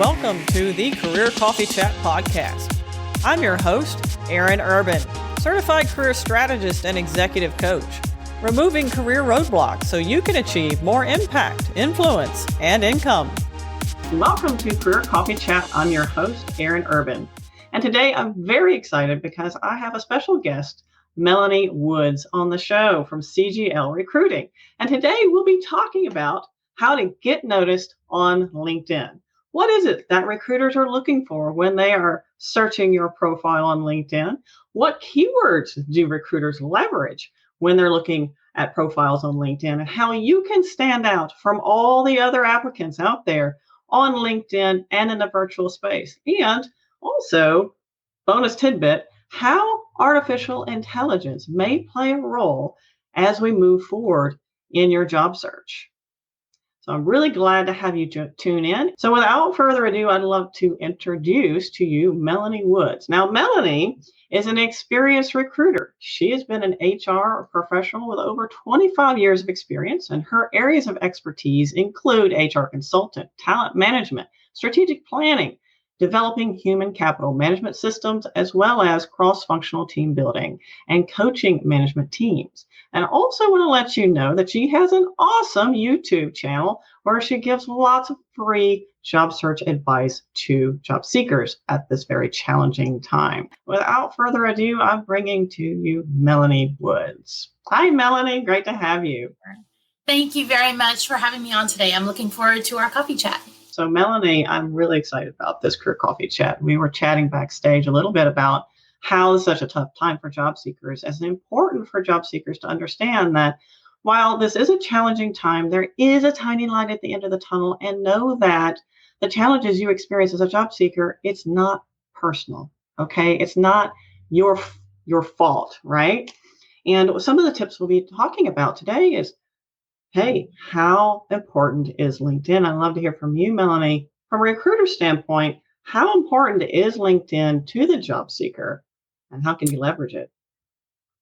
Welcome to the Career Coffee Chat podcast. I'm your host, Aaron Urban, certified career strategist and executive coach, removing career roadblocks so you can achieve more impact, influence, and income. Welcome to Career Coffee Chat. I'm your host, Aaron Urban. And today I'm very excited because I have a special guest, Melanie Woods, on the show from CGL Recruiting. And today we'll be talking about how to get noticed on LinkedIn. What is it that recruiters are looking for when they are searching your profile on LinkedIn? What keywords do recruiters leverage when they're looking at profiles on LinkedIn, and how you can stand out from all the other applicants out there on LinkedIn and in the virtual space? And also, bonus tidbit, how artificial intelligence may play a role as we move forward in your job search. So I'm really glad to have you tune in. So without further ado, I'd love to introduce to you Melanie Woods. Now, Melanie is an experienced recruiter. She has been an HR professional with over 25 years of experience, and her areas of expertise include HR consultant, talent management, strategic planning, developing human capital management systems, as well as cross-functional team building and coaching management teams. And I also want to let you know that she has an awesome YouTube channel where she gives lots of free job search advice to job seekers at this very challenging time. Without further ado, I'm bringing to you Melanie Woods. Hi, Melanie. Great to have you. Thank you very much for having me on today. I'm looking forward to our coffee chat. So Melanie, I'm really excited about this Career Coffee Chat. We were chatting backstage a little bit about how it's such a tough time for job seekers. It's important for job seekers to understand that while this is a challenging time, there is a tiny light at the end of the tunnel, and know that the challenges you experience as a job seeker, it's not personal, okay? It's not your fault, right? And some of the tips we'll be talking about today is, hey, how important is LinkedIn? I'd love to hear from you, Melanie. From a recruiter standpoint, how important is LinkedIn to the job seeker, and how can you leverage it?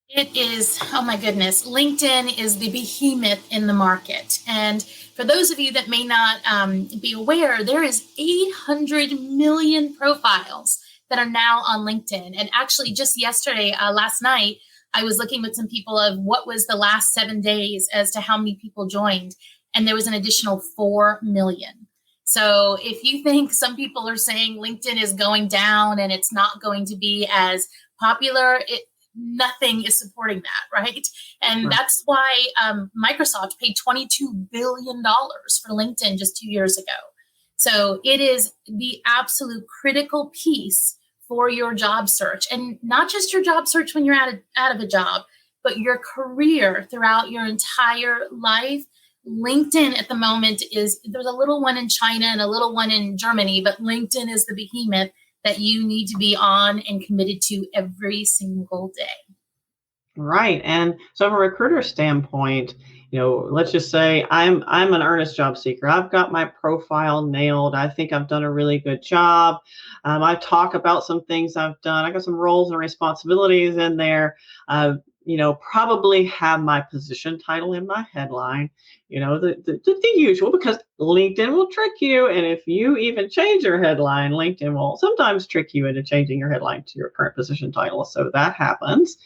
It is, oh my goodness, LinkedIn is the behemoth in the market. And for those of you that may not be aware, there is 800 million profiles that are now on LinkedIn. And actually just yesterday, last night, I was looking with some people of what was the last 7 days as to how many people joined. And there was an additional 4 million. So if you think some people are saying LinkedIn is going down and it's not going to be as popular, nothing is supporting that, right? And Sure. That's why Microsoft paid $22 billion for LinkedIn just 2 years ago. So it is the absolute critical piece for your job search, and not just your job search when you're out of a job, but your career throughout your entire life. LinkedIn at the moment there's a little one in China and a little one in Germany, but LinkedIn is the behemoth that you need to be on and committed to every single day. Right. And so from a recruiter standpoint, let's just say I'm an earnest job seeker. I've got my profile nailed. I think I've done a really good job. I talk about some things I've done. I got some roles and responsibilities in there. Probably have my position title in my headline, the usual, because LinkedIn will trick you. And if you even change your headline, LinkedIn will sometimes trick you into changing your headline to your current position title. So that happens.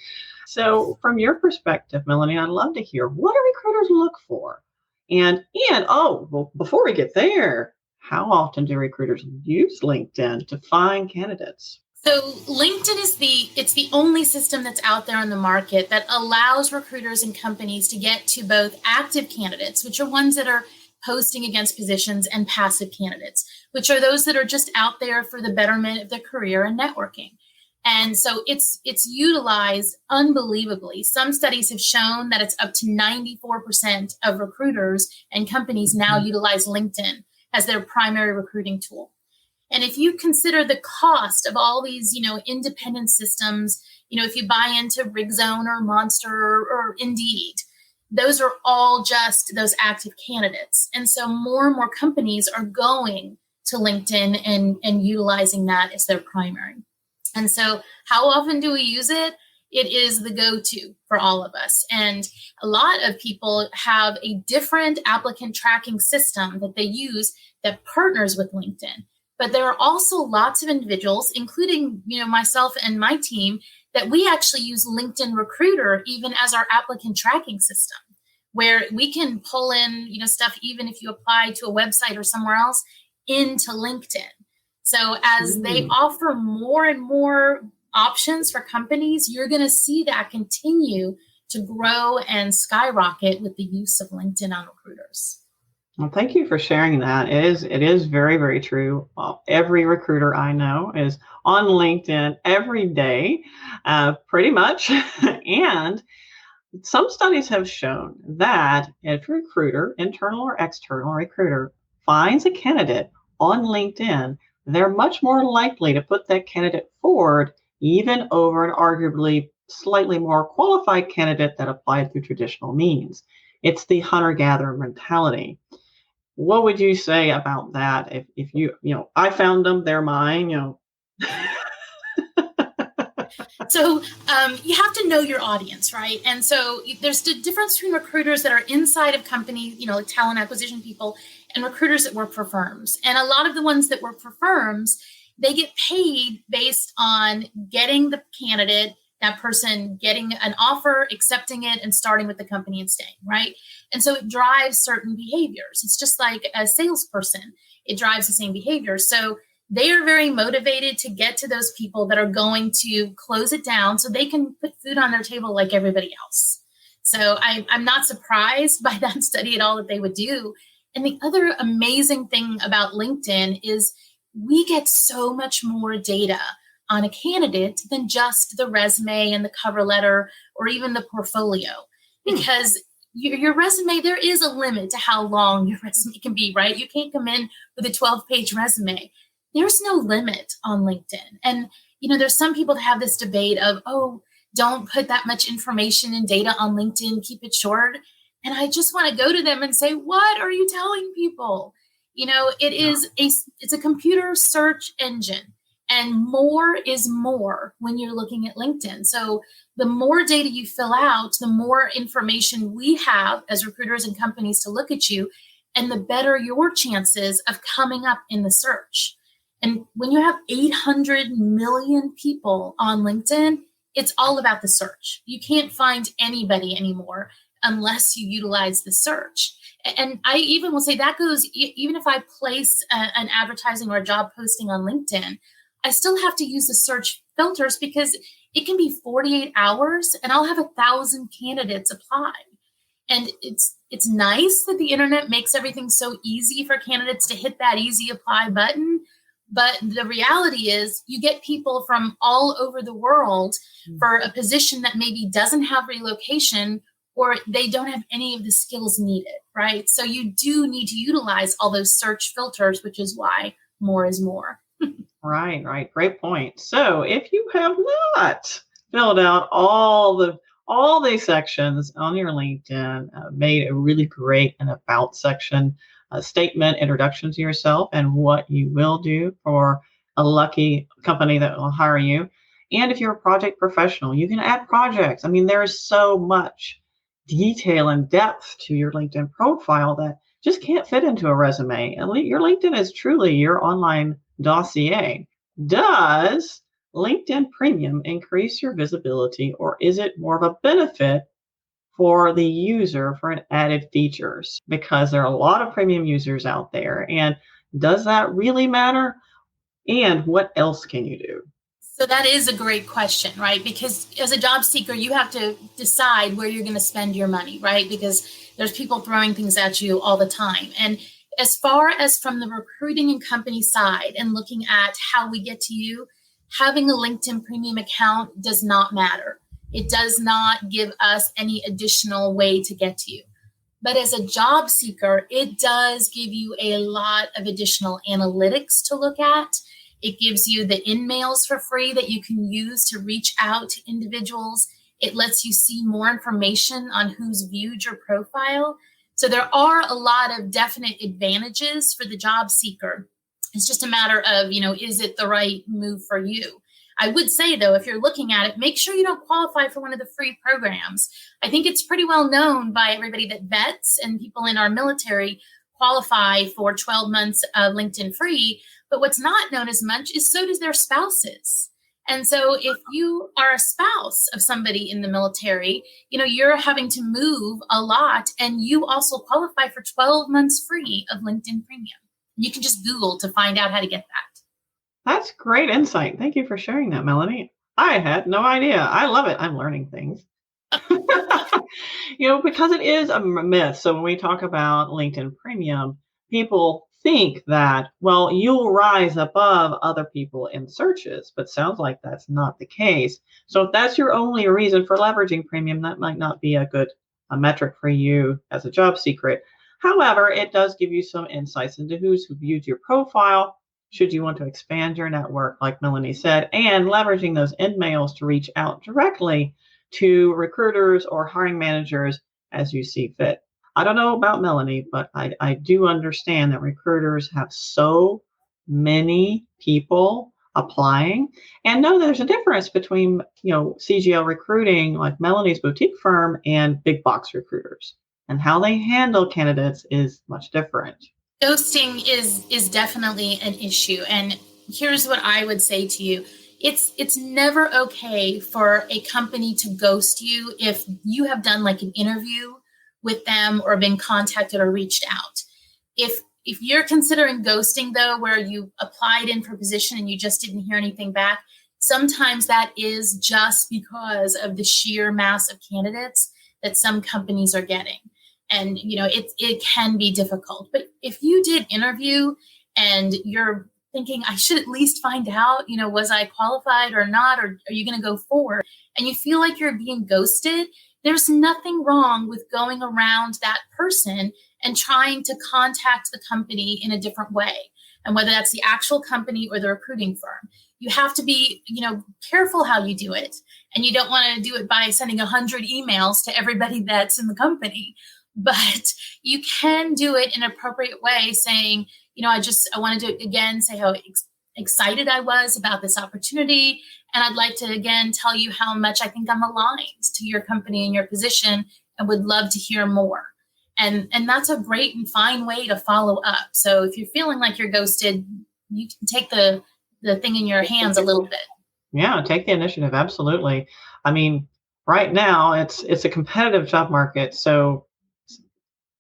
So from your perspective, Melanie, I'd love to hear, what do recruiters look for? And before we get there, how often do recruiters use LinkedIn to find candidates? So LinkedIn is the only system that's out there on the market that allows recruiters and companies to get to both active candidates, which are ones that are posting against positions, and passive candidates, which are those that are just out there for the betterment of their career and networking. And so it's utilized unbelievably. Some studies have shown that it's up to 94% of recruiters and companies now utilize LinkedIn as their primary recruiting tool. And if you consider the cost of all these, independent systems, if you buy into RigZone or Monster or Indeed, those are all just those active candidates. And so more and more companies are going to LinkedIn and utilizing that as their primary. And so how often do we use it? It is the go-to for all of us. And a lot of people have a different applicant tracking system that they use that partners with LinkedIn. But there are also lots of individuals, including, myself and my team, that we actually use LinkedIn Recruiter even as our applicant tracking system, where we can pull in, stuff, even if you apply to a website or somewhere else, into LinkedIn. So as they offer more and more options for companies, you're going to see that continue to grow and skyrocket with the use of LinkedIn on recruiters. Well, thank you for sharing that. It is very, very true. Every recruiter I know is on LinkedIn every day, pretty much. And some studies have shown that if a recruiter, internal or external recruiter, finds a candidate on LinkedIn, they're much more likely to put that candidate forward, even over an arguably slightly more qualified candidate that applied through traditional means. It's the hunter-gatherer mentality. What would you say about that? If you I found them, they're mine, So you have to know your audience, right? And so there's the difference between recruiters that are inside of companies, like talent acquisition people, and recruiters that work for firms. And a lot of the ones that work for firms, they get paid based on getting the candidate, that person getting an offer, accepting it, and starting with the company and staying, right? And so it drives certain behaviors. It's just like a salesperson. It drives the same behavior. So they are very motivated to get to those people that are going to close it down so they can put food on their table like everybody else. So I'm not surprised by that study at all that they would do. And the other amazing thing about LinkedIn is we get so much more data on a candidate than just the resume and the cover letter or even the portfolio. Because your resume, there is a limit to how long your resume can be, right? You can't come in with a 12-page resume. There's no limit on LinkedIn. And, there's some people that have this debate of, don't put that much information and data on LinkedIn, keep it short. And I just want to go to them and say, what are you telling people? It's a computer search engine, and more is more when you're looking at LinkedIn. So the more data you fill out, the more information we have as recruiters and companies to look at you, and the better your chances of coming up in the search. And when you have 800 million people on LinkedIn, it's all about the search. You can't find anybody anymore unless you utilize the search. And I even will say that goes, even if I place an advertising or a job posting on LinkedIn, I still have to use the search filters because it can be 48 hours and I'll have 1,000 candidates apply. And it's nice that the internet makes everything so easy for candidates to hit that easy apply button. But the reality is you get people from all over the world for a position that maybe doesn't have relocation or they don't have any of the skills needed, right? So you do need to utilize all those search filters, which is why more is more. Right. Great point. So if you have not filled out all these sections on your LinkedIn, made a really great and about section, statement, introduction to yourself and what you will do for a lucky company that will hire you. And if you're a project professional, you can add projects. I mean, there is so much detail and depth to your LinkedIn profile that just can't fit into a resume. And your LinkedIn is truly your online dossier. Does LinkedIn Premium increase your visibility, or is it more of a benefit for the user for an added features? Because there are a lot of premium users out there. And does that really matter? And what else can you do? So that is a great question, right? Because as a job seeker, you have to decide where you're going to spend your money, right? Because there's people throwing things at you all the time. And as far as from the recruiting and company side and looking at how we get to you, having a LinkedIn Premium account does not matter. It does not give us any additional way to get to you. But as a job seeker, it does give you a lot of additional analytics to look at. It gives you the in-mails for free that you can use to reach out to individuals. It lets you see more information on who's viewed your profile. So there are a lot of definite advantages for the job seeker. It's just a matter of, is it the right move for you? I would say, though, if you're looking at it, make sure you don't qualify for one of the free programs. I think it's pretty well known by everybody that vets and people in our military qualify for 12 months of LinkedIn free. But what's not known as much is so does their spouses. And so if you are a spouse of somebody in the military, you're having to move a lot, and you also qualify for 12 months free of LinkedIn Premium. You can just Google to find out how to get that. That's great insight. Thank you for sharing that, Melanie. I had no idea. I love it. I'm learning things. Because it is a myth. So when we talk about LinkedIn Premium, people think that, well, you'll rise above other people in searches, but sounds like that's not the case. So if that's your only reason for leveraging Premium, that might not be a good metric for you as a job secret. However, it does give you some insights into who's viewed your profile, should you want to expand your network, like Melanie said, and leveraging those end mails to reach out directly to recruiters or hiring managers as you see fit. I don't know about Melanie, but I do understand that recruiters have so many people applying, and know there's a difference between, CGL recruiting, like Melanie's boutique firm, and big box recruiters, and how they handle candidates is much different. Ghosting is definitely an issue. And here's what I would say to you. It's never okay for a company to ghost you if you have done like an interview with them or been contacted or reached out. If you're considering ghosting, though, where you applied in for a position and you just didn't hear anything back, sometimes that is just because of the sheer mass of candidates that some companies are getting. And, it can be difficult. But if you did interview and you're thinking, I should at least find out, was I qualified or not, or are you going to go forward? And you feel like you're being ghosted, there's nothing wrong with going around that person and trying to contact the company in a different way. And whether that's the actual company or the recruiting firm, you have to be, careful how you do it. And you don't want to do it by sending 100 emails to everybody that's in the company. But you can do it in an appropriate way, saying, I wanted to, again, say how excited I was about this opportunity. And I'd like to, again, tell you how much I think I'm aligned to your company and your position and would love to hear more. And that's a great and fine way to follow up. So if you're feeling like you're ghosted, you can take the thing in your hands a little bit. Yeah, take the initiative. Absolutely. I mean, right now it's a competitive job market. So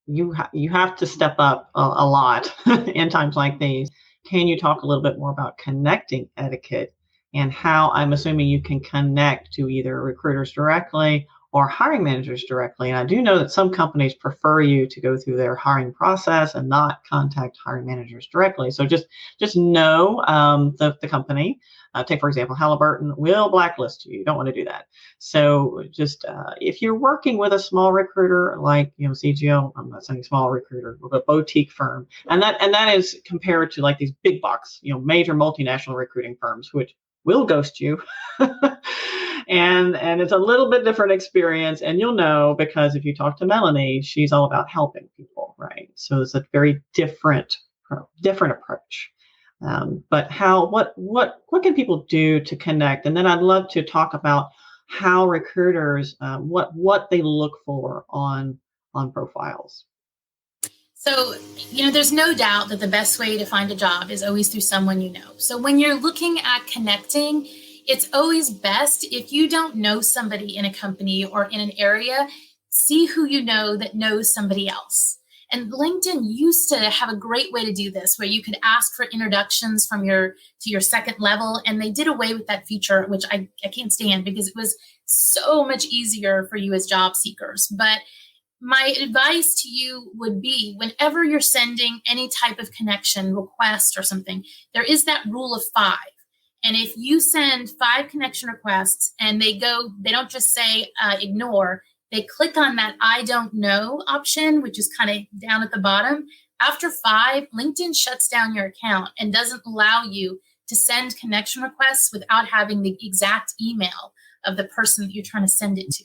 you have to step up a lot in times like these. Can you talk a little bit more about connecting etiquette and how I'm assuming you can connect to either recruiters directly or hiring managers directly? And I do know that some companies prefer you to go through their hiring process and not contact hiring managers directly. So just know the company. Take, for example, Halliburton will blacklist you. You don't want to do that. So just if you're working with a small recruiter like CGL, I'm not saying small recruiter, with a boutique firm, and that is compared to like these big box, major multinational recruiting firms, which will ghost you. and it's a little bit different experience, and you'll know because if you talk to Melanie, she's all about helping people, right? So it's a very different approach. But what can people do to connect? And then I'd love to talk about how recruiters, what they look for on profiles. So, there's no doubt that the best way to find a job is always through someone you know. So when you're looking at connecting, it's always best if you don't know somebody in a company or in an area, see who you know that knows somebody else. And LinkedIn used to have a great way to do this, where you could ask for introductions to your second level. And they did away with that feature, which I can't stand because it was so much easier for you as job seekers. But my advice to you would be, whenever you're sending any type of connection request or something, there is that rule of 5. And if you send 5 connection requests and they don't just say ignore, they click on that I don't know option, which is kind of down at the bottom. After 5, LinkedIn shuts down your account and doesn't allow you to send connection requests without having the exact email of the person that you're trying to send it to.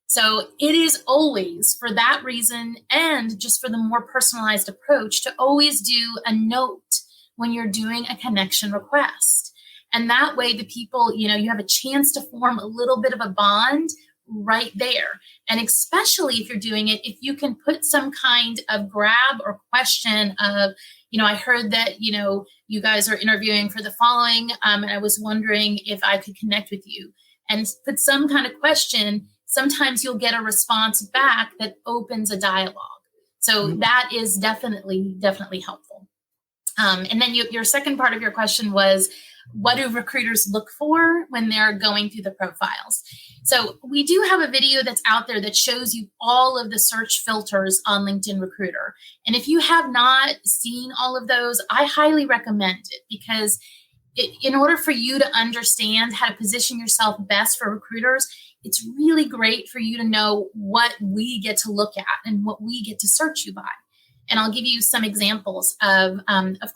So it is always, for that reason, and just for the more personalized approach, to always do a note when you're doing a connection request. And that way the people, you have a chance to form a little bit of a bond right there. And especially if you're doing it, if you can put some kind of grab or question of, I heard that, you guys are interviewing for the following, and I was wondering if I could connect with you, and put some kind of question. Sometimes you'll get a response back that opens a dialogue. So that is definitely helpful. And then your second part of your question was, what do recruiters look for when they're going through the profiles? So we do have a video that's out there that shows you all of the search filters on LinkedIn Recruiter. And if you have not seen all of those, I highly recommend it, because in order for you to understand how to position yourself best for recruiters, it's really great for you to know what we get to look at and what we get to search you by. And I'll give you some examples of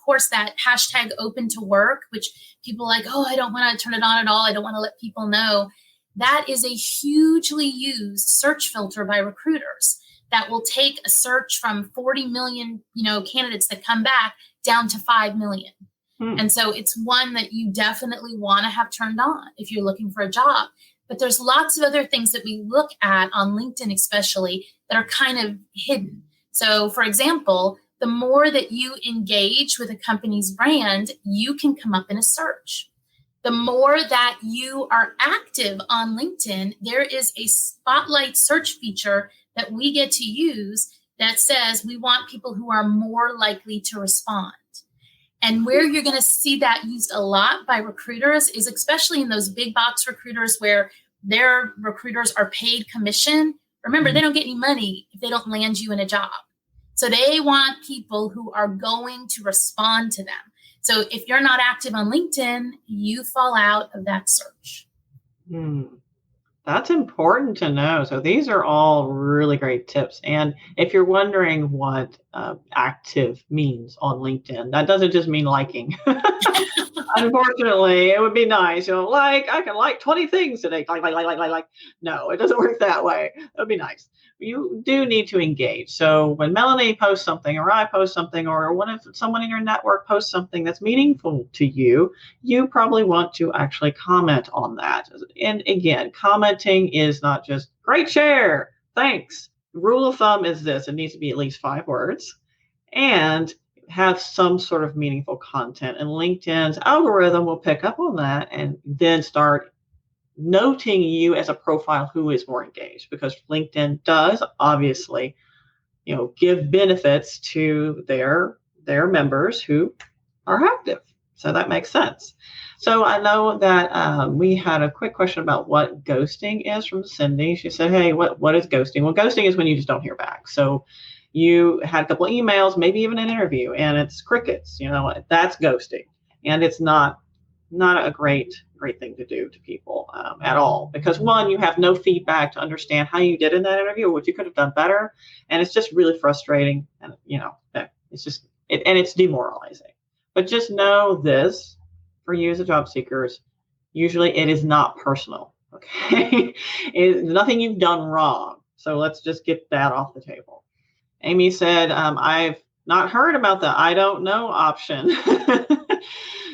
course, that hashtag open to work, which people are like, oh, I don't want to turn it on at all. I don't want to let people know. That is a hugely used search filter by recruiters that will take a search from 40 million, candidates that come back down to 5 million. And so it's one that you definitely want to have turned on if you're looking for a job. But there's lots of other things that we look at on LinkedIn, especially, that are kind of hidden. So, for example, the more that you engage with a company's brand, you can come up in a search. The more that you are active on LinkedIn, there is a spotlight search feature that we get to use that says we want people who are more likely to respond. And where you're going to see that used a lot by recruiters is especially in those big box recruiters where their recruiters are paid commission. Remember, they don't get any money if they don't land you in a job. So they want people who are going to respond to them. So if you're not active on LinkedIn, you fall out of that search. That's important to know. So these are all really great tips. And if you're wondering what active means on LinkedIn, that doesn't just mean liking. Unfortunately, it would be nice. I can like 20 things today. Like. No, it doesn't work that way. It would be nice. You do need to engage. So when Melanie posts something, or I post something, or if someone in your network posts something that's meaningful to you, you probably want to actually comment on that. And again, commenting is not just great share, thanks. Rule of thumb is this: it needs to be at least 5 words and have some sort of meaningful content. And LinkedIn's algorithm will pick up on that and then start noting you as a profile who is more engaged, because LinkedIn does obviously, give benefits to their members who are active. So that makes sense. So I know that we had a quick question about what ghosting is from Cindy. She said, hey, what is ghosting? Well, ghosting is when you just don't hear back. So you had a couple of emails, maybe even an interview, and it's crickets. That's ghosting. And it's not a great thing to do to people at all, because one, you have no feedback to understand how you did in that interview or what you could have done better, and it's just really frustrating, and it's demoralizing. But just know this, for you as a job seekers, usually it is not personal. Okay, it's nothing you've done wrong. So let's just get that off the table. Amy said, I've not heard about the I don't know option.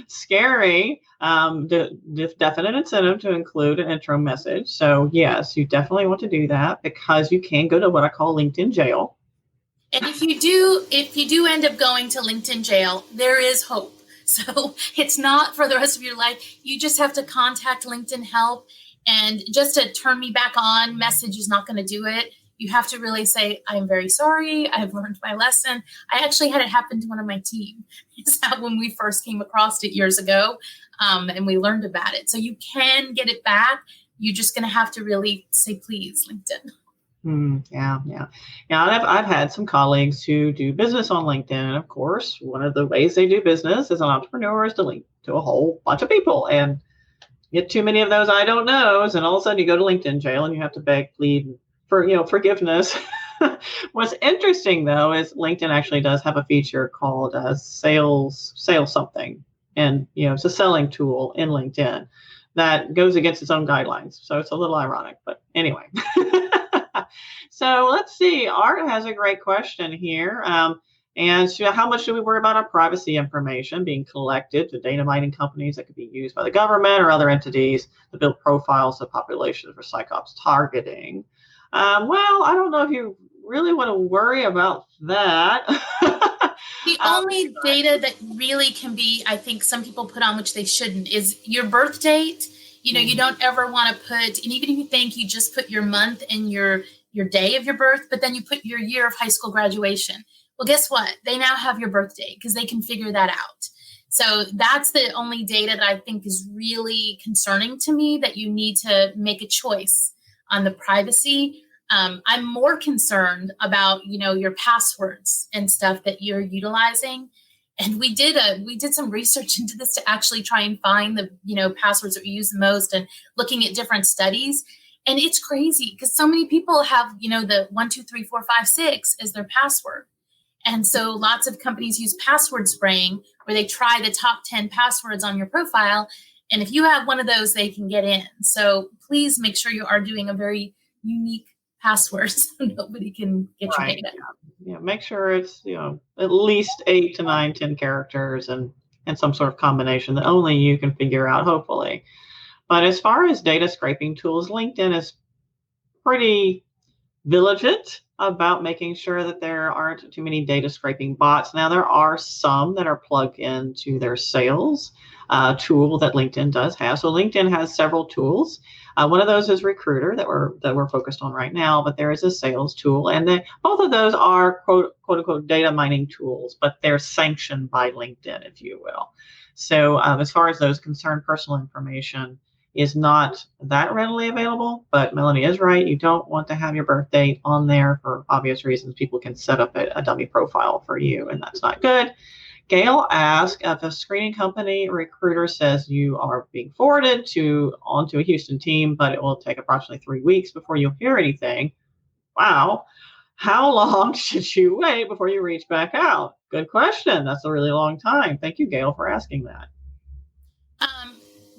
Scary. The definite incentive to include an intro message. So yes, you definitely want to do that, because you can go to what I call LinkedIn jail. And if you do end up going to LinkedIn jail, there is hope. So it's not for the rest of your life. You just have to contact LinkedIn help, and just to turn me back on message is not going to do it. You have to really say, I'm very sorry. I've learned my lesson. I actually had it happen to one of my team. It's that when we first came across it years ago, and we learned about it. So you can get it back. You're just going to have to really say, please, LinkedIn. Yeah. I've had some colleagues who do business on LinkedIn. And of course, one of the ways they do business as an entrepreneur is to link to a whole bunch of people, and get too many of those I don't knows. And all of a sudden you go to LinkedIn jail and you have to beg, plead for forgiveness. What's interesting though is LinkedIn actually does have a feature called sales something, and it's a selling tool in LinkedIn that goes against its own guidelines. So it's a little ironic, but anyway. So let's see. Art has a great question here. And so how much do we worry about our privacy information being collected to data mining companies that could be used by the government or other entities to build profiles of populations for psyops targeting? Well, I don't know if you really want to worry about that. The only data that really can be, I think some people put on, which they shouldn't, is your birth date. You don't ever want to put, and even if you think you just put your month and your day of your birth, but then you put your year of high school graduation. Well, guess what? They now have your birth date because they can figure that out. So that's the only data that I think is really concerning to me, that you need to make a choice on the privacy. I'm more concerned about, your passwords and stuff that you're utilizing. And we did some research into this to actually try and find the, passwords that we use the most and looking at different studies. And it's crazy because so many people have, the 1, 2, 3, 4, 5, 6 as their password. And so lots of companies use password spraying where they try the top 10 passwords on your profile. And if you have one of those, they can get in. So please make sure you are doing a very unique password so nobody can get your data. Yeah, make sure it's, at least 8 to 9, 10 characters and some sort of combination that only you can figure out, hopefully. But as far as data scraping tools, LinkedIn is pretty vigilant about making sure that there aren't too many data scraping bots. Now, there are some that are plugged into their sales tool that LinkedIn does have. So LinkedIn has several tools. One of those is Recruiter that we're focused on right now, but there is a sales tool, and both of those are quote unquote data mining tools, but they're sanctioned by LinkedIn, if you will. So as far as those concerned, personal information is not that readily available, but Melanie is right. You don't want to have your birth date on there for obvious reasons. People can set up a dummy profile for you, and that's not good. Gail asked if a screening company recruiter says you are being forwarded onto a Houston team, but it will take approximately 3 weeks before you'll hear anything. Wow. How long should you wait before you reach back out? Good question. That's a really long time. Thank you, Gail, for asking that.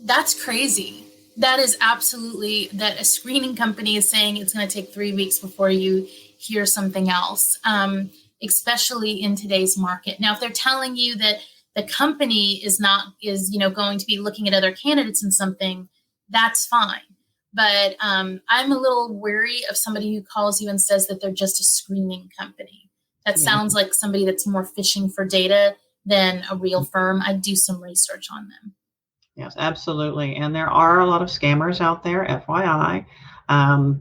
That's crazy. That is absolutely that a screening company is saying it's going to take 3 weeks before you hear something else, especially in today's market. Now, if they're telling you that the company is going to be looking at other candidates and something, that's fine. But I'm a little wary of somebody who calls you and says that they're just a screening company. That sounds like somebody that's more fishing for data than a real firm. I'd do some research on them. Yes, absolutely. And there are a lot of scammers out there, FYI.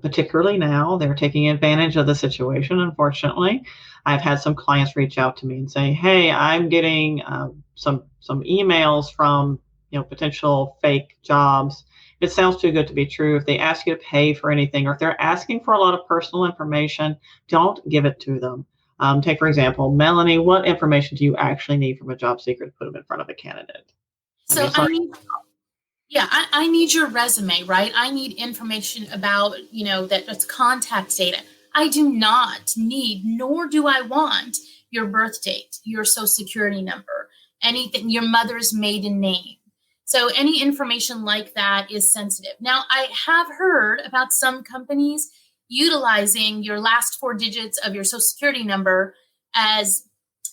Particularly now, they're taking advantage of the situation, unfortunately. I've had some clients reach out to me and say, hey, I'm getting some emails from potential fake jobs. It sounds too good to be true. If they ask you to pay for anything, or if they're asking for a lot of personal information, don't give it to them. Take, for example, Melanie, what information do you actually need from a job seeker to put them in front of a candidate? So I need your resume, right? I need information about, that's contact data. I do not need, nor do I want your birth date, your social security number, anything, your mother's maiden name. So any information like that is sensitive. Now, I have heard about some companies utilizing your last 4 digits of your social security number as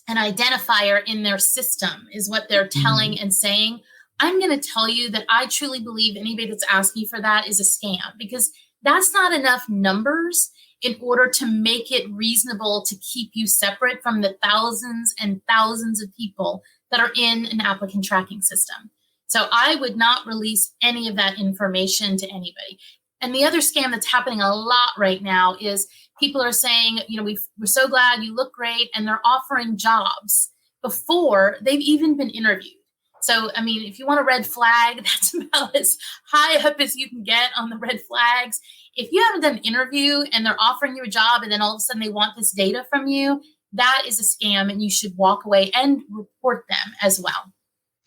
an identifier in their system, is what they're telling and saying. I'm going to tell you that I truly believe anybody that's asking for that is a scam, because that's not enough numbers in order to make it reasonable to keep you separate from the thousands and thousands of people that are in an applicant tracking system. So I would not release any of that information to anybody. And the other scam that's happening a lot right now is people are saying, we're so glad you look great, and they're offering jobs before they've even been interviewed. So, if you want a red flag, that's about as high up as you can get on the red flags. If you haven't done an interview and they're offering you a job and then all of a sudden they want this data from you, that is a scam, and you should walk away and report them as well.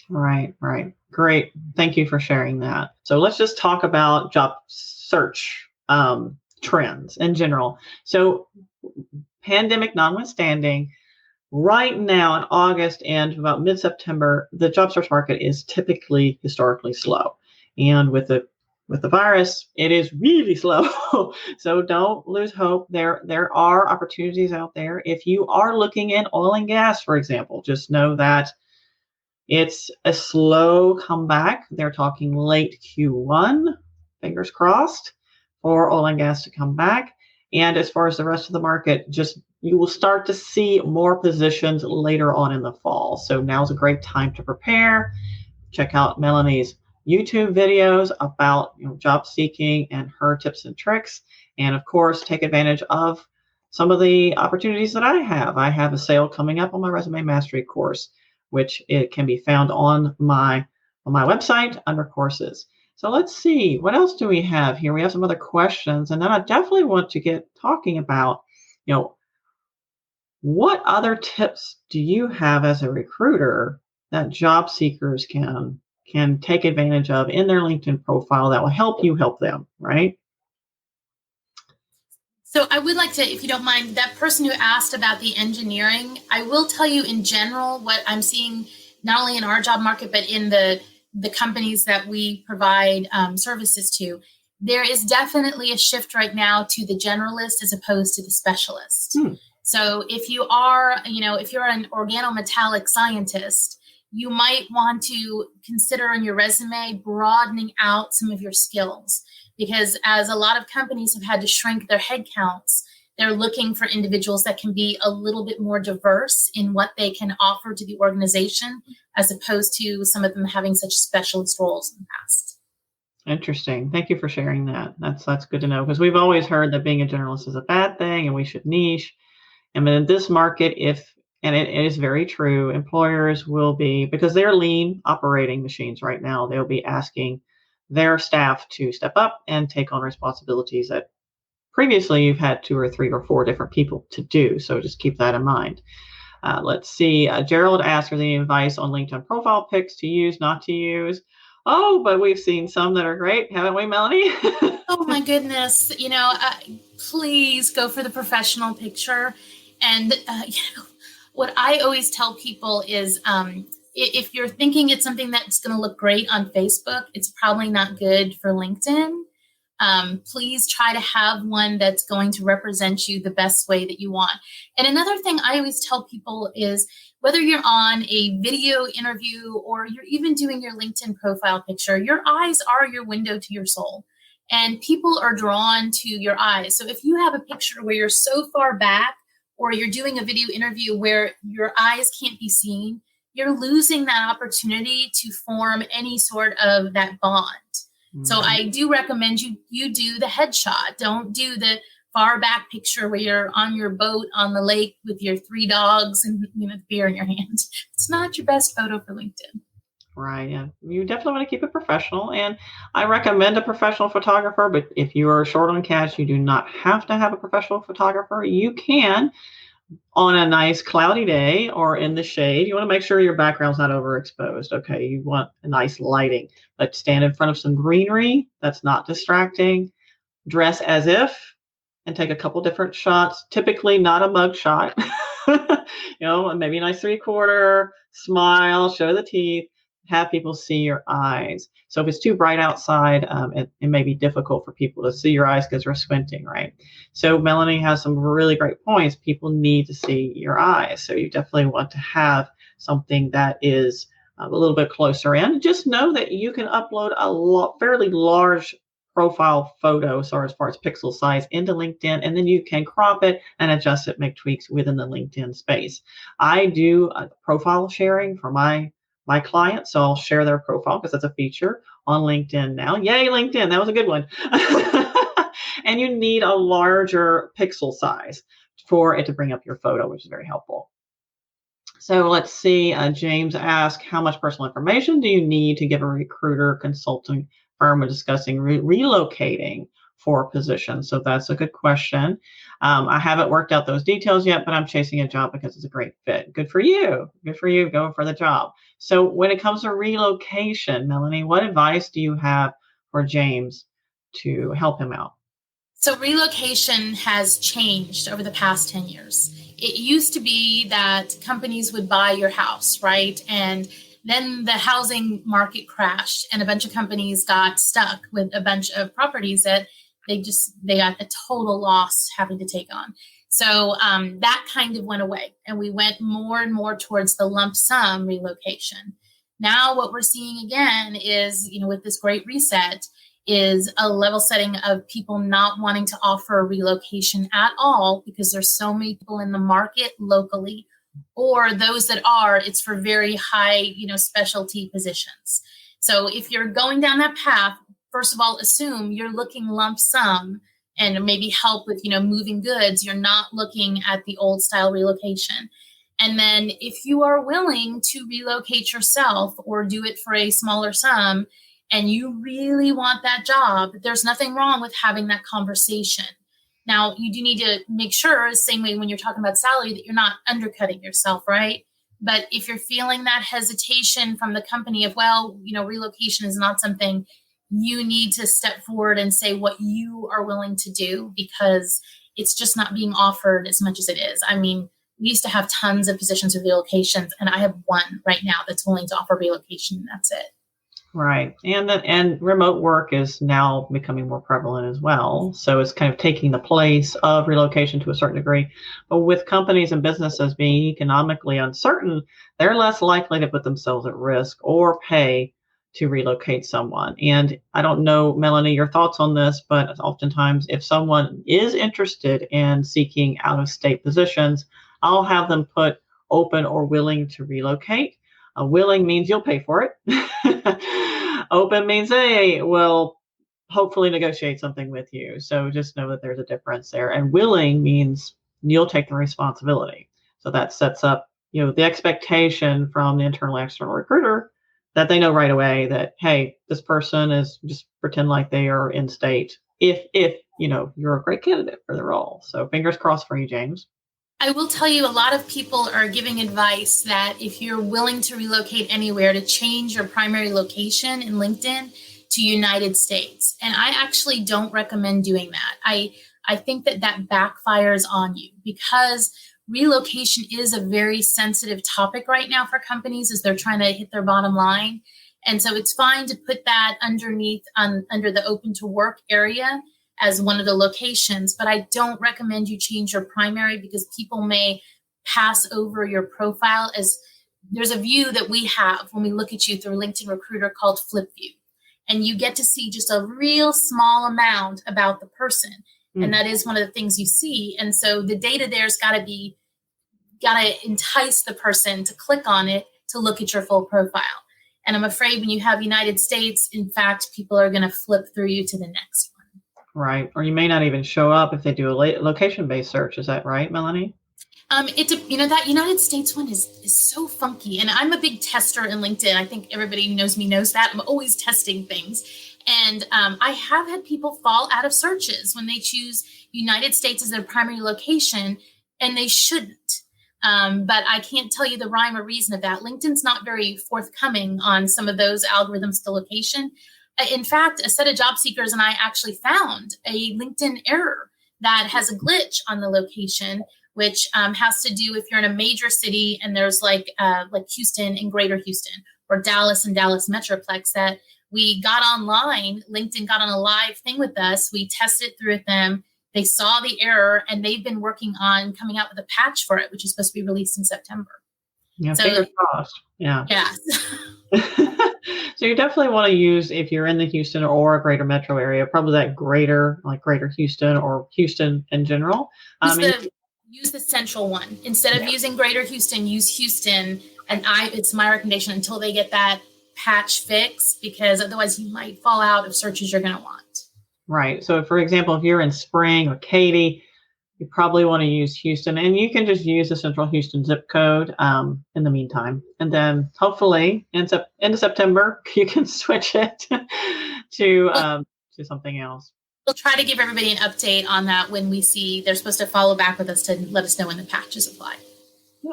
Right. Great. Thank you for sharing that. So let's just talk about job search trends in general. So pandemic notwithstanding, right now in August and about mid-September, the job search market is typically historically slow. And with the with the virus, it is really slow. So don't lose hope. There are opportunities out there. If you are looking in oil and gas, for example, just know that it's a slow comeback. They're talking late Q1, fingers crossed, for oil and gas to come back. And as far as the rest of the market, just you will start to see more positions later on in the fall. So now's a great time to prepare. Check out Melanie's YouTube videos about job seeking and her tips and tricks. And of course, take advantage of some of the opportunities that I have. I have a sale coming up on my resume mastery course, which it can be found on my website under courses. So let's see, what else do we have here? We have some other questions, and then I definitely want to get talking about, what other tips do you have as a recruiter that job seekers can take advantage of in their LinkedIn profile that will help you help them, right? So I would like to, if you don't mind, that person who asked about the engineering, I will tell you in general what I'm seeing, not only in our job market, but in the companies that we provide services to. There is definitely a shift right now to the generalist as opposed to the specialist. So if you are, if you're an organometallic scientist, you might want to consider in your resume broadening out some of your skills, because as a lot of companies have had to shrink their headcounts, they're looking for individuals that can be a little bit more diverse in what they can offer to the organization, as opposed to some of them having such specialist roles in the past. Interesting. Thank you for sharing that. That's good to know, because we've always heard that being a generalist is a bad thing and we should niche. And in this market, and it is very true, employers will be, because they're lean operating machines right now, they'll be asking their staff to step up and take on responsibilities that previously you've had 2 or 3 or 4 different people to do. So just keep that in mind. Let's see. Gerald asked for the advice on LinkedIn profile pics to use, not to use. Oh, but we've seen some that are great, haven't we, Melanie? Oh my goodness. Please go for the professional picture. And, what I always tell people is if you're thinking it's something that's going to look great on Facebook, it's probably not good for LinkedIn. Please try to have one that's going to represent you the best way that you want. And another thing I always tell people is whether you're on a video interview or you're even doing your LinkedIn profile picture, your eyes are your window to your soul. And people are drawn to your eyes. So if you have a picture where you're so far back, or you're doing a video interview where your eyes can't be seen, you're losing that opportunity to form any sort of that bond. Mm-hmm. So I do recommend you do the headshot. Don't do the far back picture where you're on your boat on the lake with your 3 dogs and beer in your hand. It's not your best photo for LinkedIn. Right. Yeah. You definitely want to keep it professional. And I recommend a professional photographer, but if you are short on cash, you do not have to have a professional photographer. You can, on a nice cloudy day or in the shade, you want to make sure your background's not overexposed. Okay. You want a nice lighting, but stand in front of some greenery that's not distracting. Dress as if and take a couple different shots, typically not a mug shot, maybe a nice 3/4, smile, show the teeth. Have people see your eyes. So if it's too bright outside, it may be difficult for people to see your eyes because they're squinting, right? So Melanie has some really great points. People need to see your eyes. So you definitely want to have something that is a little bit closer in. Just know that you can upload a fairly large profile photo, as far as pixel size, into LinkedIn, and then you can crop it and adjust it, make tweaks within the LinkedIn space. I do profile sharing for my clients, so I'll share their profile because that's a feature on LinkedIn now. Yay, LinkedIn, that was a good one. And you need a larger pixel size for it to bring up your photo, which is very helpful. So let's see, James asked, how much personal information do you need to give a recruiter consulting firm when discussing relocating for a position? So that's a good question. I haven't worked out those details yet, but I'm chasing a job because it's a great fit. Good for you. Good for you going for the job. So when it comes to relocation, Melanie, what advice do you have for James to help him out? So relocation has changed over the past 10 years. It used to be that companies would buy your house, right? And Then the housing market crashed and a bunch of companies got stuck with a bunch of properties that they got a total loss having to take on. So that kind of went away, and we went more and more towards the lump sum relocation. Now what we're seeing again is, with this great reset, is a level setting of people not wanting to offer relocation at all because there's so many people in the market locally, or those that are, it's for very high, specialty positions. So if you're going down that path, first of all, assume you're looking lump sum and maybe help with, moving goods. You're not looking at the old style relocation. And then if you are willing to relocate yourself or do it for a smaller sum, and you really want that job, there's nothing wrong with having that conversation. Now, you do need to make sure, the same way when you're talking about salary, that you're not undercutting yourself, right? But if you're feeling that hesitation from the company of, relocation is not something, you need to step forward and say what you are willing to do, because it's just not being offered as much as it is. I mean, we used to have tons of positions with relocations, and I have one right now that's willing to offer relocation, and that's it. Right. And remote work is now becoming more prevalent as well. So it's kind of taking the place of relocation to a certain degree. But with companies and businesses being economically uncertain, they're less likely to put themselves at risk or pay to relocate someone. And I don't know, Melanie, your thoughts on this, but oftentimes if someone is interested in seeking out-of-state positions, I'll have them put open or willing to relocate. Willing means you'll pay for it. Open means they will hopefully negotiate something with you. So just know that there's a difference there. And willing means you'll take the responsibility. So that sets up, the expectation from the internal and external recruiter that they know right away that, hey, this person is just pretend like they are in state if you're a great candidate for the role. So fingers crossed for you, James. I will tell you, a lot of people are giving advice that if you're willing to relocate anywhere, to change your primary location in LinkedIn to United States. And I actually don't recommend doing that. I think that backfires on you, because relocation is a very sensitive topic right now for companies as they're trying to hit their bottom line. And so it's fine to put that under the open to work area as one of the locations, but I don't recommend you change your primary, because people may pass over your profile. As there's a view that we have when we look at you through LinkedIn Recruiter called Flip View, and you get to see just a real small amount about the person. And that is one of the things you see. And so the data there's got to entice the person to click on it to look at your full profile. And I'm afraid when you have United States, in fact, people are going to flip through you to the next one. Right. Or you may not even show up if they do a location-based search. Is that right, Melanie? That United States one is so funky. And I'm a big tester in LinkedIn. I think everybody who knows me knows that. I'm always testing things. And I have had people fall out of searches when they choose United States as their primary location, and they shouldn't. But I can't tell you the rhyme or reason of that. LinkedIn's not very forthcoming on some of those algorithms to location. In fact, a set of job seekers and I actually found a LinkedIn error that has a glitch on the location, which has to do if you're in a major city and there's like Houston and Greater Houston, or Dallas and Dallas Metroplex, that we got online. LinkedIn got on a live thing with us. We tested through with them. They saw the error, and they've been working on coming out with a patch for it, which is supposed to be released in September. Yeah, so, fingers crossed. Yeah. Yeah. So you definitely want to use, if you're in the Houston or a greater metro area, probably that greater Houston or Houston in general. Use the central one. Instead of using Greater Houston, use Houston. And it's my recommendation until they get that patch fixed, because otherwise you might fall out of searches you're going to want. Right. So for example, if you're in Spring or Katy, you probably want to use Houston, and you can just use the central Houston zip code in the meantime. And then hopefully into September, you can switch it to something else. We'll try to give everybody an update on that when we see they're supposed to follow back with us to let us know when the patch is applied.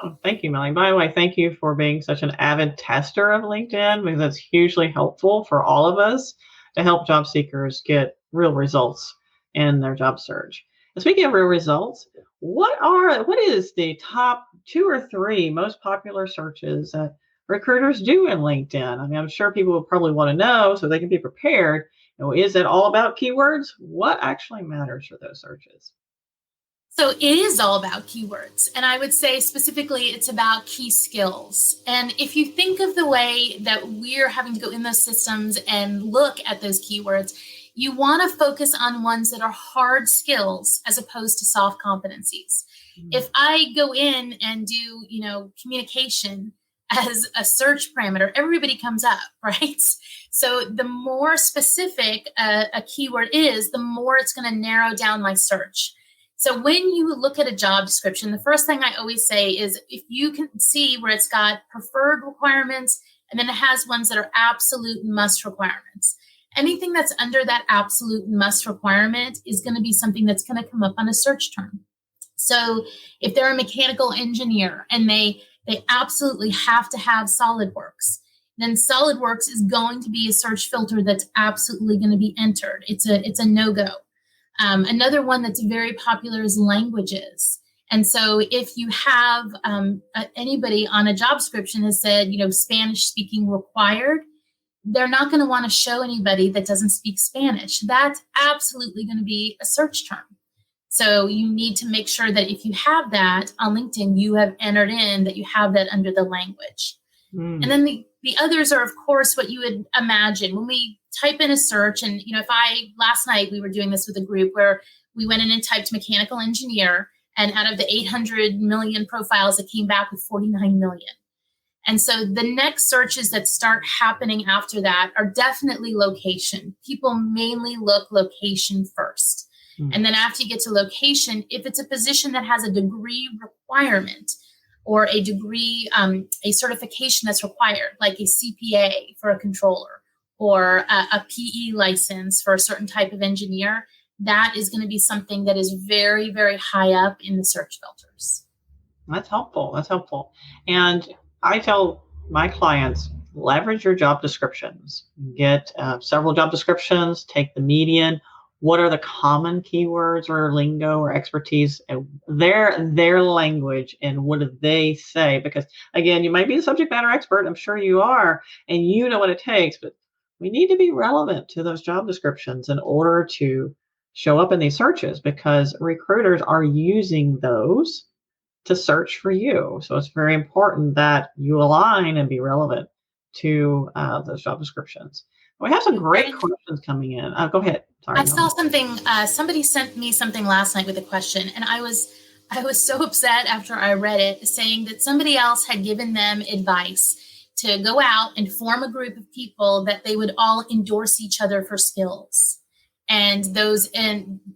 Oh, thank you, Melanie. By the way, thank you for being such an avid tester of LinkedIn, because that's hugely helpful for all of us to help job seekers get real results in their job search. And speaking of real results, what is the top 2 or 3 most popular searches that recruiters do in LinkedIn? I mean, I'm sure people will probably want to know so they can be prepared. Is it all about keywords? What actually matters for those searches? So it is all about keywords. And I would say specifically, it's about key skills. And if you think of the way that we're having to go in those systems and look at those keywords, you want to focus on ones that are hard skills as opposed to soft competencies. Mm-hmm. If I go in and do, communication as a search parameter, everybody comes up, right? So the more specific a keyword is, the more it's going to narrow down my search. So when you look at a job description, the first thing I always say is if you can see where it's got preferred requirements and then it has ones that are absolute must requirements. Anything that's under that absolute must requirement is going to be something that's going to come up on a search term. So if they're a mechanical engineer and they absolutely have to have SolidWorks, then SolidWorks is going to be a search filter that's absolutely going to be entered. It's a no-go. Another one that's very popular is languages. And so if you have anybody on a job description has said, Spanish speaking required, they're not going to want to show anybody that doesn't speak Spanish. That's absolutely going to be a search term. So you need to make sure that if you have that on LinkedIn, you have entered in that you have that under the language. And then the others are, of course, what you would imagine when we type in a search. And, last night we were doing this with a group where we went in and typed mechanical engineer, and out of the 800 million profiles, it came back with 49 million. And so the next searches that start happening after that are definitely location. People mainly look location first. And then after you get to location, if it's a position that has a degree requirement or a degree, a certification that's required, like a CPA for a controller or a PE license for a certain type of engineer, that is going to be something that is very, very high up in the search filters. That's helpful. That's helpful. And I tell my clients, leverage your job descriptions. Get several job descriptions, take the median. What are the common keywords or lingo or expertise, their language, and what do they say? Because again, you might be a subject matter expert, I'm sure you are, and you know what it takes, but we need to be relevant to those job descriptions in order to show up in these searches, because recruiters are using those to search for you. So it's very important that you align and be relevant to those job descriptions. We have some great questions coming in. Go ahead. Sorry. I saw something. Somebody sent me something last night with a question, and I was so upset after I read it, saying that somebody else had given them advice to go out and form a group of people that they would all endorse each other for skills. And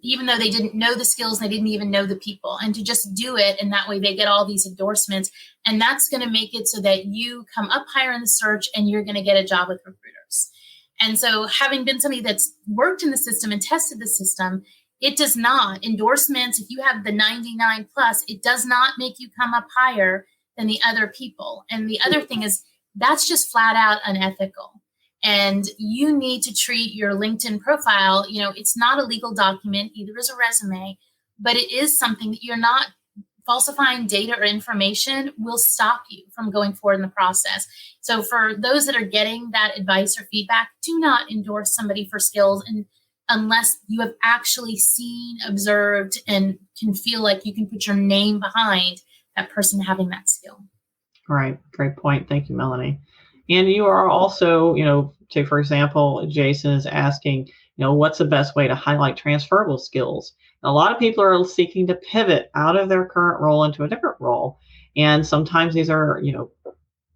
even though they didn't know the skills, they didn't even know the people, and to just do it. And that way they get all these endorsements, and that's going to make it so that you come up higher in the search and you're going to get a job with recruiters. And so having been somebody that's worked in the system and tested the system, it does not, endorsements, if you have the 99 plus, it does not make you come up higher than the other people. And the other thing is that's just flat out unethical. And you need to treat your LinkedIn profile, it's not a legal document, either is a resume, but it is something that you're not falsifying data or information will stop you from going forward in the process. So for those that are getting that advice or feedback, do not endorse somebody for skills unless you have actually seen, observed, and can feel like you can put your name behind that person having that skill. Right. Great point. Thank you, Melanie. And you are also, take, for example, Jason is asking, what's the best way to highlight transferable skills? And a lot of people are seeking to pivot out of their current role into a different role. And sometimes these are,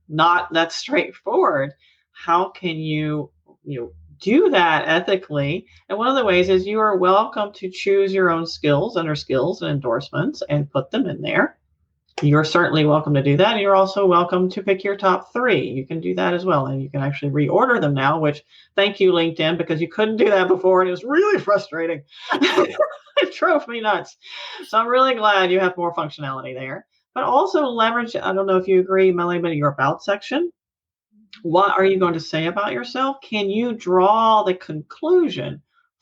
not that straightforward. How can you, do that ethically? And one of the ways is you are welcome to choose your own skills under skills and endorsements and put them in there. You're certainly welcome to do that. And you're also welcome to pick your top 3. You can do that as well. And you can actually reorder them now, which thank you, LinkedIn, because you couldn't do that before. And it was really frustrating. It drove me nuts. So I'm really glad you have more functionality there. But also leverage, I don't know if you agree, Melanie, but your about section. What are you going to say about yourself? Can you draw the conclusion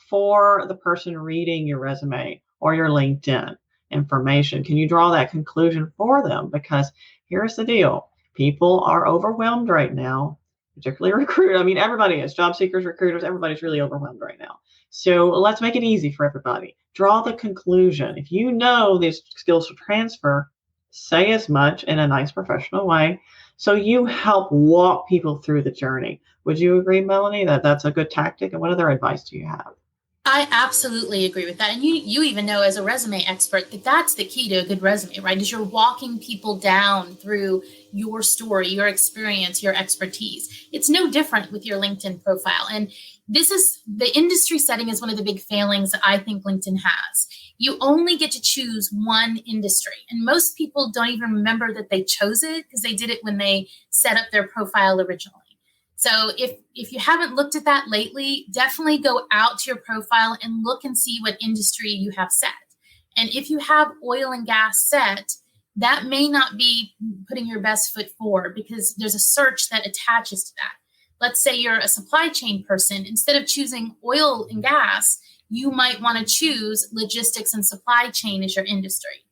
for the person reading your resume or your LinkedIn information? Can you draw that conclusion for them? Because here's the deal. People are overwhelmed right now, particularly recruiters. I mean, everybody is, job seekers, recruiters, everybody's really overwhelmed right now. So let's make it easy for everybody. Draw the conclusion. If you know these skills will transfer, say as much in a nice professional way. So you help walk people through the journey. Would you agree, Melanie, that that's a good tactic? And what other advice do you have? I absolutely agree with that. And you even know as a resume expert that that's the key to a good resume, right? Is you're walking people down through your story, your experience, your expertise. It's no different with your LinkedIn profile. And this is the industry setting is one of the big failings that I think LinkedIn has. You only get to choose one industry. And most people don't even remember that they chose it because they did it when they set up their profile originally. So if you haven't looked at that lately, definitely go out to your profile and look and see what industry you have set. And if you have oil and gas set, that may not be putting your best foot forward because there's a search that attaches to that. Let's say you're a supply chain person. Instead of choosing oil and gas, you might want to choose logistics and supply chain as your industry.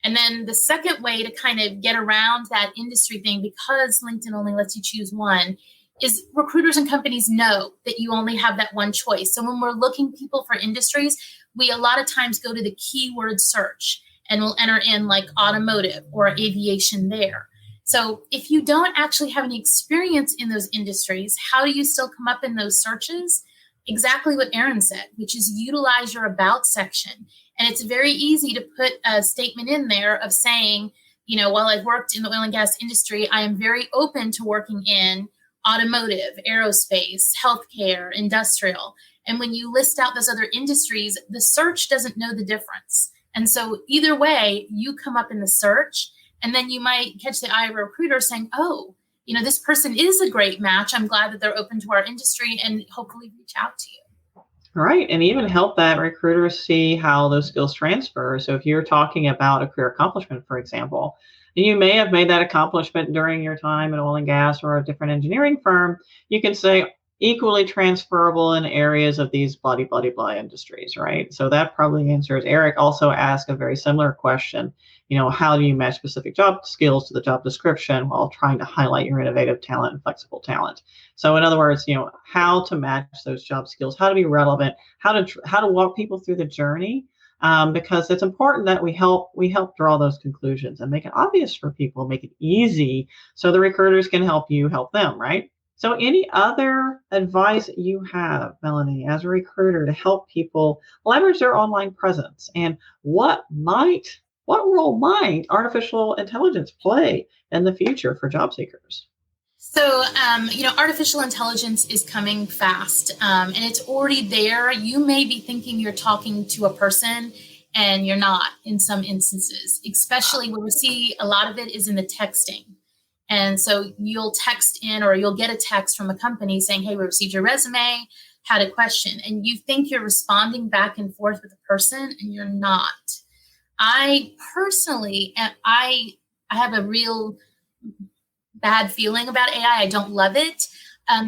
And then the second way to kind of get around that industry thing, because LinkedIn only lets you choose one, is recruiters and companies know that you only have that one choice. So when we're looking people for industries, we a lot of times go to the keyword search and we'll enter in like automotive or aviation there. So if you don't actually have any experience in those industries, how do you still come up in those searches? Exactly what Erin said, which is utilize your about section. And it's very easy to put a statement in there of saying, while I've worked in the oil and gas industry, I am very open to working in automotive, aerospace, healthcare, industrial. And when you list out those other industries, the search doesn't know the difference. And so either way, you come up in the search, and then you might catch the eye of a recruiter saying, oh, this person is a great match. I'm glad that they're open to our industry, and hopefully reach out to you. Right. And even help that recruiters see how those skills transfer. So if you're talking about a career accomplishment, for example, and you may have made that accomplishment during your time in oil and gas or a different engineering firm, you can say equally transferable in areas of these blah, blah, blah industries, right? So that probably answers. Eric also asked a very similar question. How do you match specific job skills to the job description while trying to highlight your innovative talent and flexible talent? So in other words, how to match those job skills, how to be relevant, how to walk people through the journey. Because it's important that we help draw those conclusions and make it obvious for people, make it easy so the recruiters can help you help them, right? So any other advice you have, Melanie, as a recruiter to help people leverage their online presence, and what role might artificial intelligence play in the future for job seekers? So, artificial intelligence is coming fast, and it's already there. You may be thinking you're talking to a person, and you're not in some instances, especially where we see a lot of it is in the texting. And so you'll text in, or you'll get a text from a company saying, hey, we received your resume, had a question, and you think you're responding back and forth with the person, and you're not. I personally, I have a real bad feeling about AI. I don't love it.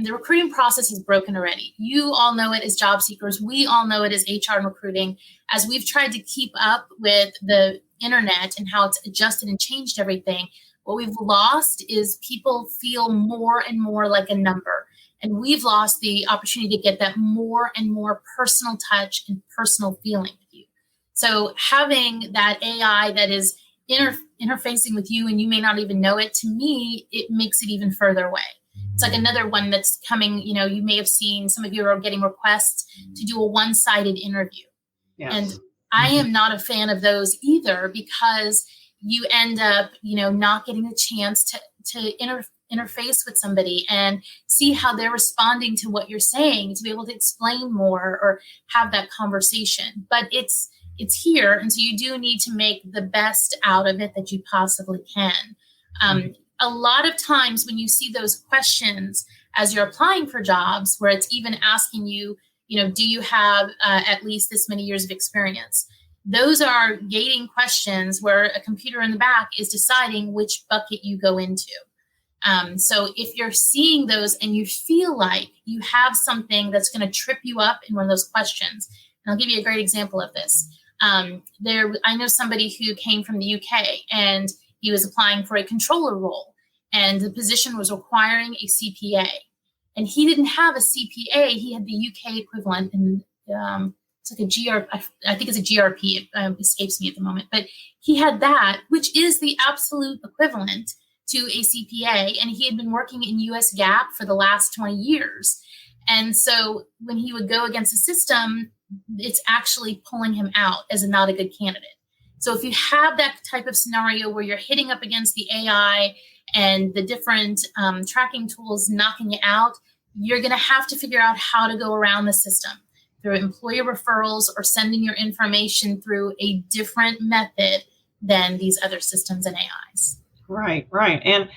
The recruiting process is broken already. You all know it as job seekers. We all know it as HR and recruiting. As we've tried to keep up with the internet and how it's adjusted and changed everything, what we've lost is people feel more and more like a number. And we've lost the opportunity to get that more and more personal touch and personal feeling with you. So having that AI that is interfacing with you and you may not even know it, to me, it makes it even further away. It's like another one that's coming, you may have seen, some of you are getting requests to do a one-sided interview. Yes. And I am not a fan of those either, because you end up, not getting a chance to interface with somebody and see how they're responding to what you're saying, to be able to explain more or have that conversation. But it's here. And so you do need to make the best out of it that you possibly can. A lot of times when you see those questions as you're applying for jobs, where it's even asking you, do you have at least this many years of experience? Those are gating questions where a computer in the back is deciding which bucket you go into. So if you're seeing those and you feel like you have something that's going to trip you up in one of those questions, and I'll give you a great example of this. I know somebody who came from the UK and he was applying for a controller role. and the position was requiring a CPA. And he didn't have a CPA. He had the UK equivalent, and it's like a GR. I think it's a GRP. It escapes me at the moment, but he had that, which is the absolute equivalent to a CPA, and he had been working in US GAAP for the last 20 years. And so when he would go against the system, it's actually pulling him out as not a good candidate. So if you have that type of scenario where you're hitting up against the AI and the different tracking tools knocking it out, you're going to have to figure out how to go around the system through employer referrals or sending your information through a different method than these other systems and AIs. Right. And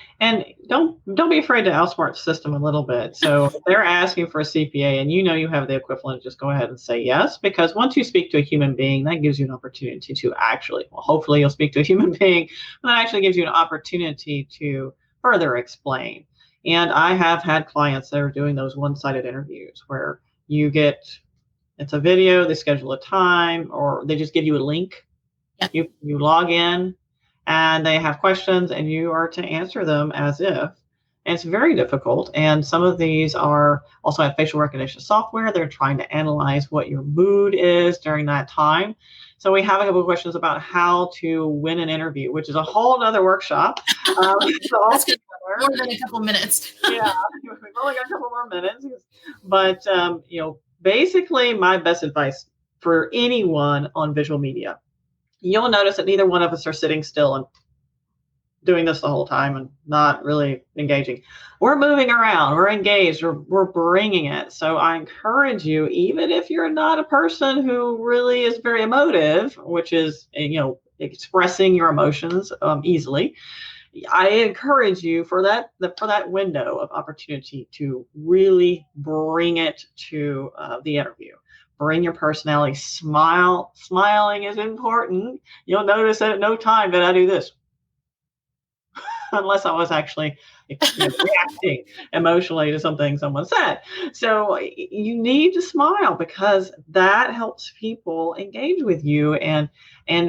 don't be afraid to outsmart the system a little bit. So if they're asking for a CPA and you have the equivalent, just go ahead and say yes, because once you speak to a human being, that gives you an opportunity to actually, well, hopefully you'll speak to a human being, but that actually gives you an opportunity to further explain. And I have had clients that are doing those one-sided interviews where it's a video, they schedule a time, or they just give you a link. Yep. You log in, and they have questions, and you are to answer them as if. And it's very difficult. And some of these are also have facial recognition software. They're trying to analyze what your mood is during that time. So we have a couple of questions about how to win an interview, which is a whole other workshop. That's good. More than a couple minutes. Yeah, we've only got a couple more minutes. But, basically my best advice for anyone on visual media, you'll notice that neither one of us are sitting still and doing this the whole time and not really engaging. We're moving around, we're engaged, we're bringing it. So I encourage you, even if you're not a person who really is very emotive, which is, expressing your emotions easily, I encourage you for that window of opportunity to really bring it to the interview. Bring your personality. Smiling is important. You'll notice that at no time did I do this, unless I was actually reacting emotionally to something someone said. So you need to smile, because that helps people engage with you and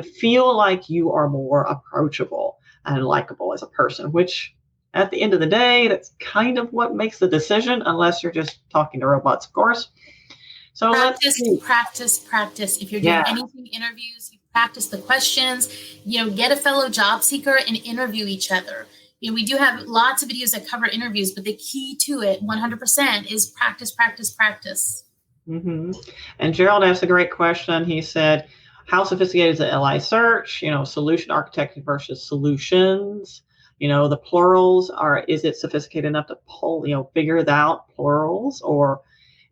feel like you are more approachable and likable as a person, which at the end of the day, that's kind of what makes the decision, unless you're just talking to robots, of course. So practice. If you're doing anything interviews, you practice the questions, get a fellow job seeker and interview each other. We do have lots of videos that cover interviews, but the key to it 100% is practice. Mm-hmm. And Gerald asked a great question. He said, how sophisticated is the LI search? Solution architect versus solutions. The plurals is it sophisticated enough to figure it out, plurals? Or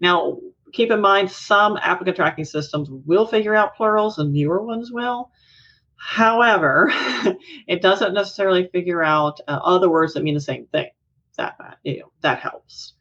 now keep in mind, some applicant tracking systems will figure out plurals, and newer ones will. However, it doesn't necessarily figure out other words that mean the same thing. That helps.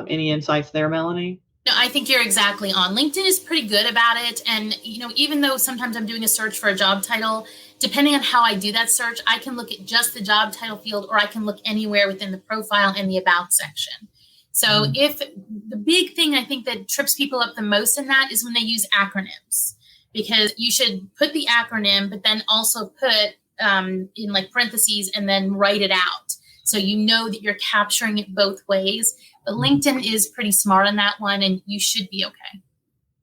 Any insights there, Melanie? No, I think you're exactly on. LinkedIn is pretty good about it. And, even though sometimes I'm doing a search for a job title, depending on how I do that search, I can look at just the job title field, or I can look anywhere within the profile and the about section. So if the big thing I think that trips people up the most in that is when they use acronyms, because you should put the acronym, but then also put in like parentheses and then write it out. So that you're capturing it both ways. But LinkedIn is pretty smart on that one, and you should be okay.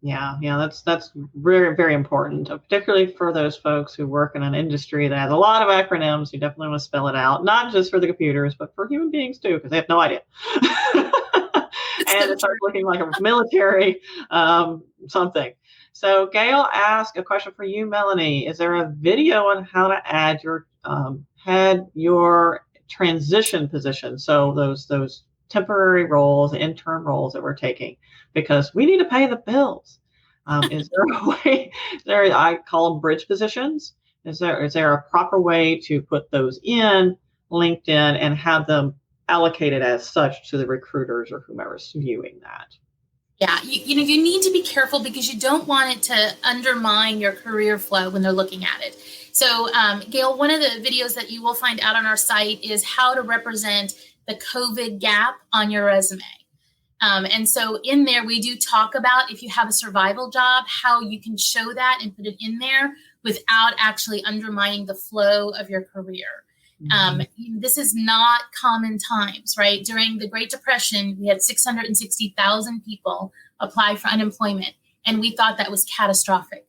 Yeah, that's very, very important, particularly for those folks who work in an industry that has a lot of acronyms. You definitely want to spell it out, not just for the computers, but for human beings too, because they have no idea. And it starts looking like a military something. So Gail asked a question for you, Melanie. Is there a video on how to add your transition position? So those temporary roles, intern roles that we're taking, because we need to pay the bills. Is there a way? I call them bridge positions. Is there a proper way to put those in LinkedIn and have them allocated as such to the recruiters or whomever's viewing that? Yeah, you need to be careful, because you don't want it to undermine your career flow when they're looking at it. So, Gail, one of the videos that you will find out on our site is how to represent the COVID gap on your resume. And so in there, we do talk about, if you have a survival job, how you can show that and put it in there without actually undermining the flow of your career. This is not common times, right? During the Great Depression, we had 660,000 people apply for unemployment, and we thought that was catastrophic.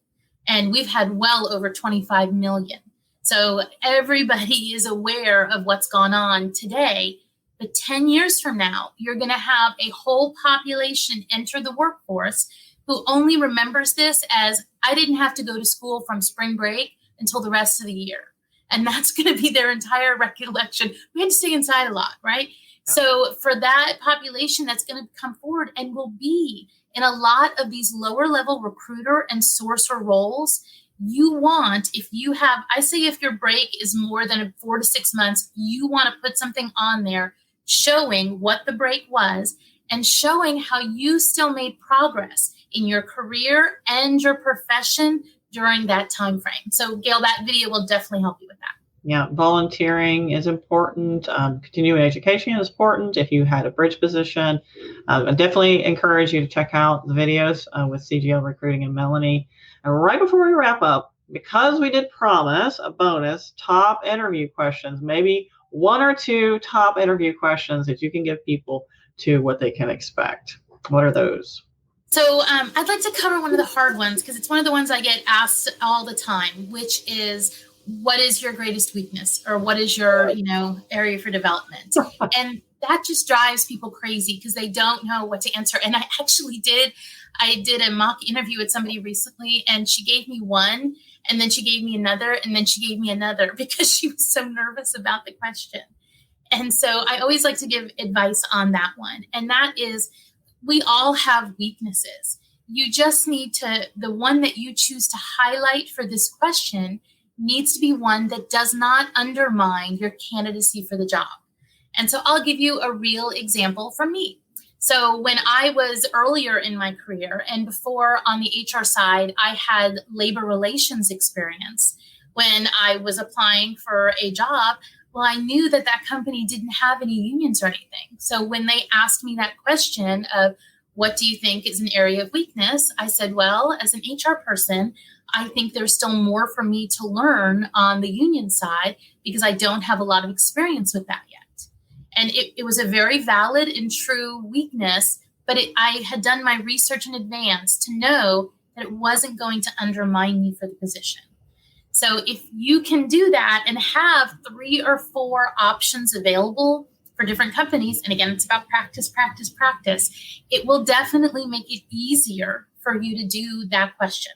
And we've had well over 25 million. So everybody is aware of what's gone on today. But 10 years from now, you're going to have a whole population enter the workforce who only remembers this as, I didn't have to go to school from spring break until the rest of the year. And that's going to be their entire recollection. We had to stay inside a lot, right? So for that population that's going to come forward and will be in a lot of these lower level recruiter and sourcer roles, you want, if you have, I say if your break is more than 4 to 6 months, you want to put something on there showing what the break was and showing how you still made progress in your career and your profession during that time frame. So Gail, that video will definitely help you with that. Yeah, volunteering is important. Continuing education is important. If you had a bridge position, I definitely encourage you to check out the videos with CGL Recruiting and Melanie. And right before we wrap up, because we did promise a bonus, top interview questions, maybe 1 or 2 top interview questions that you can give people to what they can expect. What are those? So I'd like to cover one of the hard ones because it's one of the ones I get asked all the time, which is, what is your greatest weakness, or what is your, area for development? And that just drives people crazy because they don't know what to answer. And I did a mock interview with somebody recently, and she gave me one, and then she gave me another, and then she gave me another because she was so nervous about the question. And so I always like to give advice on that one. And that is, we all have weaknesses. You just need to, the one that you choose to highlight for this question needs to be one that does not undermine your candidacy for the job. And so I'll give you a real example from me. So when I was earlier in my career and before on the HR side, I had labor relations experience. When I was applying for a job, well, I knew that company didn't have any unions or anything. So when they asked me that question of, what do you think is an area of weakness? I said, well, as an HR person, I think there's still more for me to learn on the union side because I don't have a lot of experience with that yet. And it was a very valid and true weakness, but I had done my research in advance to know that it wasn't going to undermine me for the position. So if you can do that and have 3 or 4 options available for different companies, and again, it's about practice, practice, practice, it will definitely make it easier for you to do that question.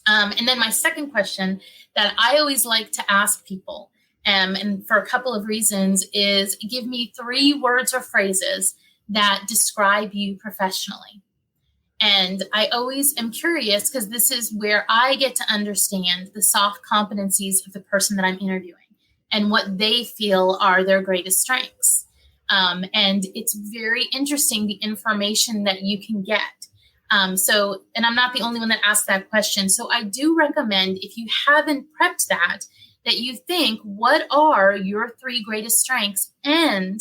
And then my second question that I always like to ask people, and for a couple of reasons, is give me 3 words or phrases that describe you professionally. And I always am curious because this is where I get to understand the soft competencies of the person that I'm interviewing and what they feel are their greatest strengths. And it's very interesting, the information that you can get. And I'm not the only one that asked that question. So I do recommend, if you haven't prepped that you think, what are your 3 greatest strengths, and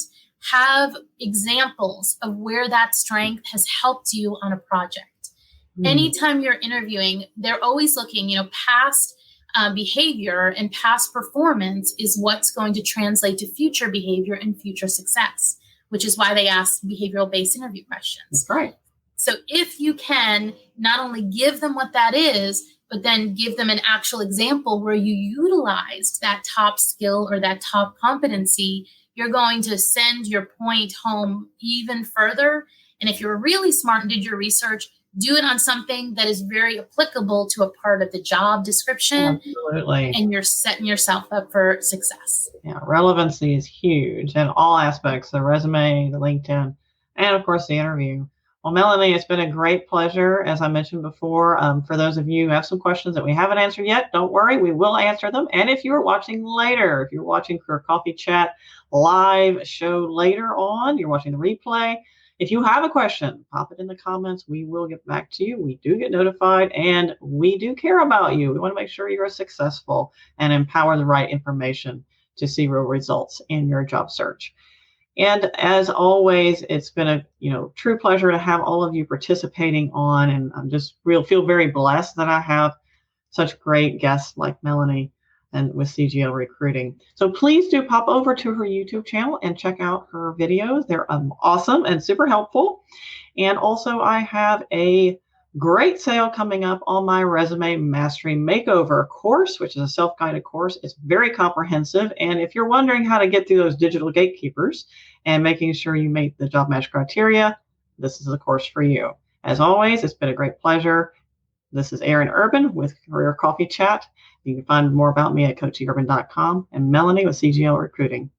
have examples of where that strength has helped you on a project. Anytime you're interviewing, they're always looking, past behavior and past performance is what's going to translate to future behavior and future success, which is why they ask behavioral-based interview questions. That's right. So if you can not only give them what that is, but then give them an actual example where you utilized that top skill or that top competency, you're going to send your point home even further. And if you're really smart and did your research, do it on something that is very applicable to a part of the job description. Absolutely. And you're setting yourself up for success. Yeah, relevancy is huge in all aspects, the resume, the LinkedIn, and of course the interview. Well, Melanie, it's been a great pleasure. As I mentioned before, for those of you who have some questions that we haven't answered yet, don't worry, we will answer them. And if you're watching later, if you're watching Career Coffee Chat live show later on, you're watching the replay, if you have a question, pop it in the comments. We will get back to you. We do get notified, and we do care about you. We want to make sure you're successful and empower the right information to see real results in your job search. And as always, it's been a true pleasure to have all of you participating on, and I'm just feel very blessed that I have such great guests like Melanie and with CGL Recruiting. So please do pop over to her YouTube channel and check out her videos. They're awesome and super helpful. And also I have a great sale coming up on my Resume Mastery Makeover course, which is a self-guided course. It's very comprehensive. And if you're wondering how to get through those digital gatekeepers and making sure you meet the job match criteria, this is the course for you. As always, it's been a great pleasure. This is Erin Urban with Career Coffee Chat. You can find more about me at coachurban.com, and Melanie with CGL Recruiting.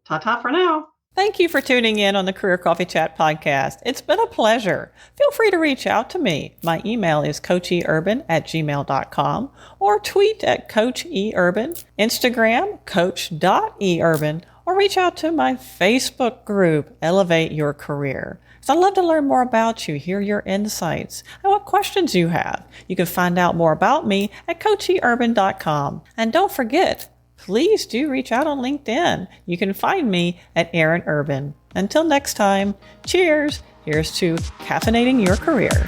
Ta-ta for now. Thank you for tuning in on the Career Coffee Chat podcast. It's been a pleasure. Feel free to reach out to me. My email is coacheurban@gmail.com or tweet at coacheurban, Instagram coach.eurban, or reach out to my Facebook group, Elevate Your Career. So I'd love to learn more about you, hear your insights, and what questions you have. You can find out more about me at coacheurban.com. And don't forget, please do reach out on LinkedIn. You can find me at Erin Urban. Until next time, cheers. Here's to caffeinating your career.